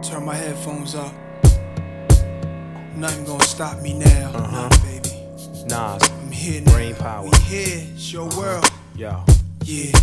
Turn my headphones up. Nothing gonna stop me now. Nah, baby. Nas. I'm here now. Brain power. We here. It's your world. Yo. Yeah.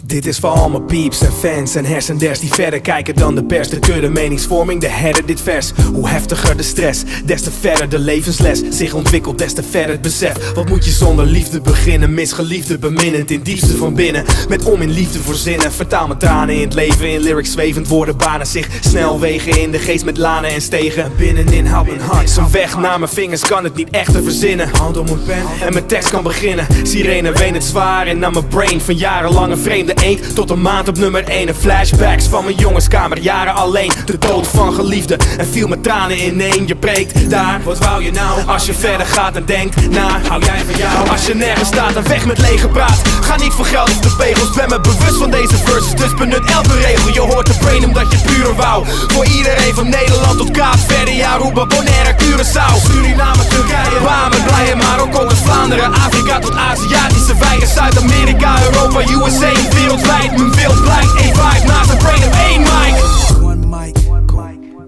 Dit is voor al mijn pieps en fans en hersenders die verder kijken dan de pers. De kudde meningsvorming, de herder dit vers. Hoe heftiger de stress, des te verder de levensles zich ontwikkelt, des te verder het besef. Wat moet je zonder liefde beginnen? Misgeliefde beminnend in diepste van binnen. Met om in liefde voorzinnen. Vertaal mijn tranen in het leven, in lyrics zwevend. Woorden banen zich snelwegen in de geest met lanen en stegen. En binnenin houdt mijn hart zo'n weg naar mijn vingers, kan het niet echt te verzinnen. Hand op mijn pen en mijn tekst kan beginnen. Sirene ween het zwaar en naar mijn brain van jarenlange vreemde eend tot een maand op nummer 1. En flashbacks van mijn jongenskamer, jaren alleen. De dood van geliefde en viel met tranen ineen. Je preekt daar, wat wou je nou? Als je verder gaat en denkt na, hou jij van jou? Als je nergens staat en weg met lege praat. Ga niet voor geld of de pegels, ben me bewust van deze verses. Dus benut elke regel, je hoort de brain omdat je puur wou. Voor iedereen van Nederland tot Kaapverde, Aruba, Bonaire, Curaçao, Suriname, Turkije, Bahamen, Blijen, maar ook uit Vlaanderen, Afrika tot Aziatische wijken, Zuid-Amerika, Europa, USA, wereldwijd. Mijn beeld blijkt één vibe naast een brain op één mic. One mic.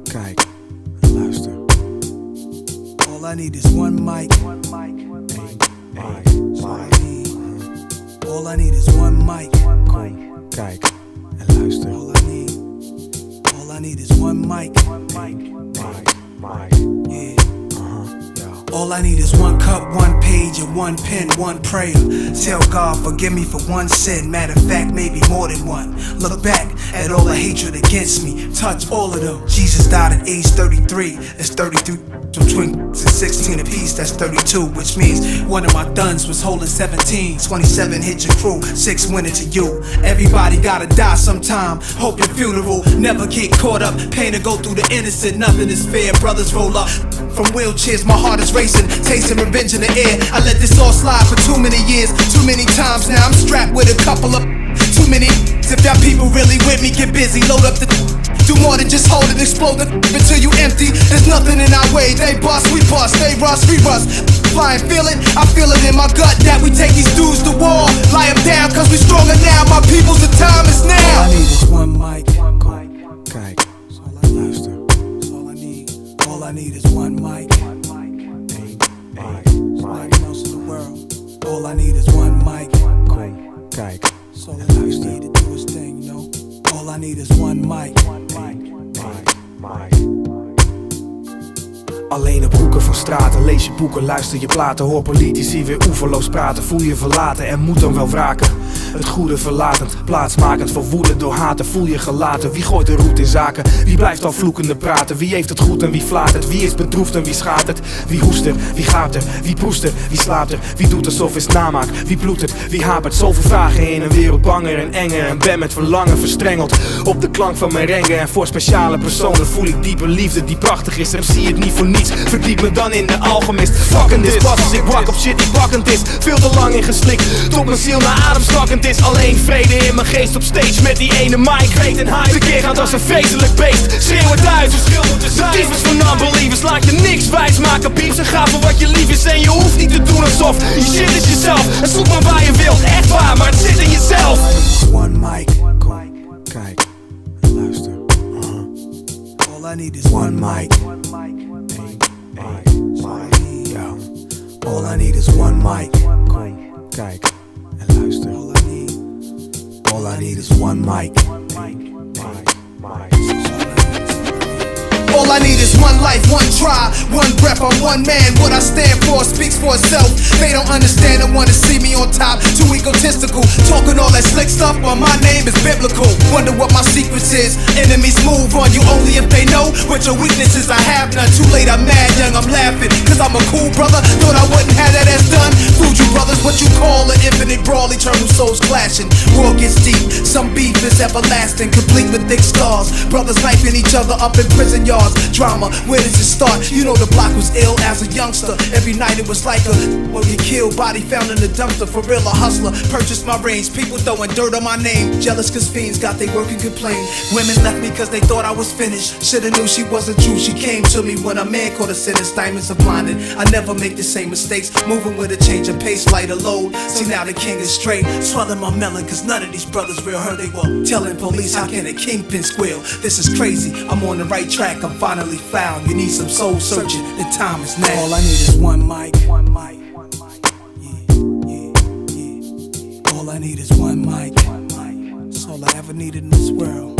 Kijk en luister. All I need is one mic. All I need is one mic. Kijk en luister. All I need is one mic. Yeah. All I need is one cup, one page, and one pen, one prayer. Tell God, forgive me for one sin. Matter of fact, maybe more than one. Look back at all the hatred against me. Touch all of them. Jesus died at age 33. That's 33 between 16 apiece. That's 32, which means one of my thuns was holding 17. 27 hit your crew, 6 went into you. Everybody gotta die sometime. Hope your funeral never get caught up. Pain to go through the innocent. Nothing is fair. Brothers roll up from wheelchairs. My heart is racing, tasting revenge in the air. I let this all slide for too many years, too many times. Now I'm strapped with a couple of too many. If y'all people really with me, get busy, load up the do more than just hold it, explode the until you empty. There's nothing in our way. They bust, we bust. They rust, we rust. Flying, feel it, I feel it in my gut that we take these dudes to war. Lie them down, cause we stronger now. My people's, the time is now. All I need is one mic. Kijk en luister. All I need. All I need is one mic. Nothing else in the world. All I need is one mic. Kijk So all I need to do his thing, you know. All I need is one mic. Alleen op hoeken van straten, lees je boeken, luister je platen. Hoor politici weer oeverloos praten, voel je verlaten en moet dan wel wraken. Het goede verlatend, plaatsmakend voor woede door haten. Voel je gelaten, wie gooit de roet in zaken? Wie blijft al vloekende praten? Wie heeft het goed en wie flaat het? Wie is bedroefd en wie schaadt het? Wie hoest er, wie gaapt er? Wie proest er, wie slaapt er? Wie doet alsof is namaak? Wie bloedt het, wie hapert? Zoveel vragen in een wereld banger en enger. En ben met verlangen verstrengeld op de klank van mijn rengen. En voor speciale personen voel ik diepe liefde die prachtig is. En zie het niet voor niets, verdiep me dan in de alchemist. Fucking dit, pas als ik wak op shit die pakkend is. Veel te lang ingeslikt, tot mijn ziel naar adem slakkend is. Alleen vrede in mijn geest op stage met die ene mic. Weet en hype, tekeer gaat als een vreselijk beest. Schreeuw het uit, verschil moeten zijn. Tyfus van non-believers, laat je niks wijs maken. Pieps en ga voor wat je lief is. En je hoeft niet te doen alsof je shit is jezelf. En zoek maar waar je wilt, echt waar, maar het zit in jezelf. One mic. Kijk en luister. All I need is one mic. All I need is one mic. Kijk en luister. All I need is one mic. All I need is one life, one try, one breath, I'm one man. What I stand for speaks for itself. They don't understand and wanna see me on top. Too egotistical, talking all that slick stuff, but my name is biblical. Wonder what my secrets is. Enemies move on you only if they know what your weaknesses. I have none. Too late, I'm mad young, I'm laughing, cause I'm a cool brother. Thought I wouldn't have that ass done. Fooled you brothers, what you call an infinite brawl, eternal souls clashing. War gets deep, some beef is everlasting, complete with thick scars. Brothers knifing each other up in prison yards. Drama, where does it start? You know the block was ill as a youngster. Every night it was like a well, get killed, body found in the dumpster. For real, a hustler, purchased my range. People throwing dirt on my name. Jealous cause fiends got they work and complain. Women left me cause they thought I was finished. Shoulda knew she wasn't true. She came to me when a man caught a sentence. Diamonds are blinded. I never make the same mistakes. Moving with a change of pace, light lighter load. See now the king is straight, swelling my melon, cause none of these brothers real. Heard they were telling police, how can a kingpin squeal? This is crazy, I'm on the right track, I'm finally found. You need some soul searching, the time is now. All I need is one mic. All I need is one mic. That's all I ever needed in this world.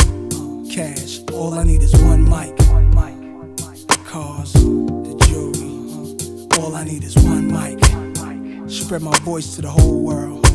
Cash. All I need is one mic. The cars, the jewelry. All I need is one mic. Spread my voice to the whole world.